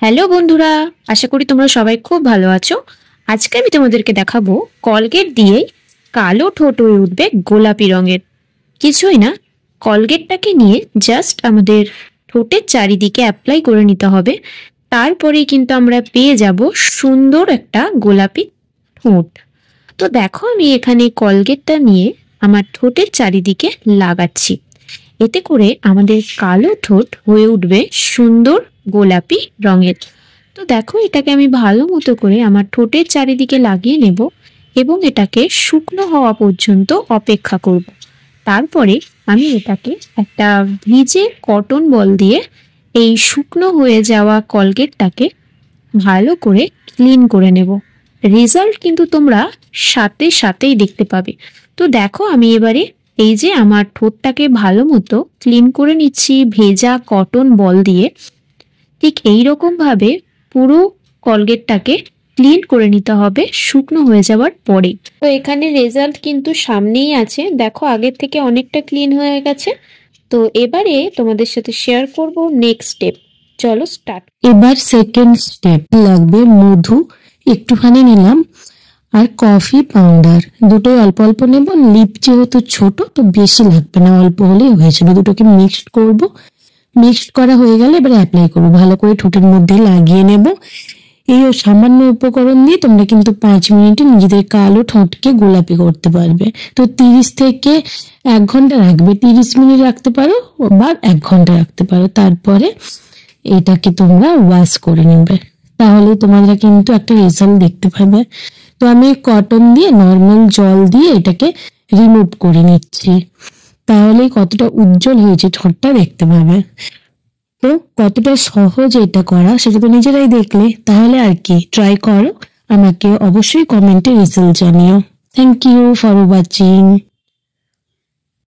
Hello বন্ধুরা, আশা করি তোমরা সবাই খুব ভালো আছো। আজকে আমি তোমাদেরকে দেখাবো কলগেট দিয়ে কালো ঠোঁট হয়ে উঠবে গোলাপি রঙের। কিছুই না, কলগেটটাকে নিয়ে জাস্ট আমাদের ঠোঁটের চারিদিকে অ্যাপ্লাই করে নিতে হবে। তারপরেই কিন্তু আমরা পেয়ে যাব সুন্দর একটা গোলাপি ঠোঁট। তো দেখো, আমি এখানে কলগেটটা নিয়ে আমার ঠোঁটের চারিদিকে লাগাচ্ছি। এতে করে আমাদের কালো ঠোঁট হয়ে উঠবে সুন্দর গোলাপি রঙের। তো দেখো, এটাকে আমি ভালো মতো করে আমার ঠোঁটের চারিদিকে লাগিয়ে নেব এবং এটাকে শুকনো হওয়া পর্যন্ত অপেক্ষা করব। তারপরে আমি এটাকে একটা ভিজে কটন বল দিয়ে এই শুকনো হয়ে যাওয়া কলগেটটাকে ভালো করে ক্লিন করে নেব। রেজাল্ট কিন্তু তোমরা সাথেই দেখতে পাবে। তো দেখো, আমি এবারে এই যে আমার ঠোঁটটাকে ভালো মতো ক্লিন করে নিচ্ছি ভেজা কটন বল দিয়ে। ঠিক এইরকম ভাবে পুরো কলগেটটাকে ক্লিন করে নিতে হবে শুকনো হয়ে যাওয়ার পরে। তো এখানে রেজাল্ট কিন্তু সামনেই আছে, দেখো আগের থেকে অনেকটা ক্লিন হয়ে গেছে। তো এবারে তোমাদের সাথে শেয়ার করব নেক্সট স্টেপ। চলো স্টার্ট। এবার সেকেন্ড স্টেপ লাগবে মধু একটুখানি নিলাম আর কফি পাউডার, দুটোই অল্প অল্প নেব। লিপ যেহেতু ছোট তো বেশি লাগবে না, অল্প হলেই হয়ে যাবে। দুটোকে মিক্সড করব। মিক্সড করা হয়ে গেলে এবার অ্যাপ্লাই করবো, ভালো করে ঠোঁটের মধ্যে লাগিয়ে নেব। এই সামান্য উপকরণ দিয়ে তোমরা কিন্তু 5 মিনিটে নিজেদের কালো ঠোঁটকে গোলাপি করতে পারবে। তো 30 থেকে 1 ঘন্টা রাখবে, 30 মিনিট রাখতে পারো বা 1 ঘন্টা রাখতে পারো। তারপরে এটাকে তোমরা ওয়াশ করে নেবে, তাহলে তোমরা কিন্তু একটা রেজাল্ট দেখতে পাবে। তো আমি কটন দিয়ে নর্মাল জল দিয়ে এটাকে রিমুভ করে নিচ্ছি, তাহলে কতটা উজ্জ্বল হয়েছে ঠোঁটটা দেখতে পাবে। তো কতটা সহজ এটা করা সেটা তো নিজেরাই দেখলে, তাহলে আর কি, ট্রাই করো। আমাকে অবশ্যই কমেন্টে রেজাল্ট জানিও। Thank you for watching.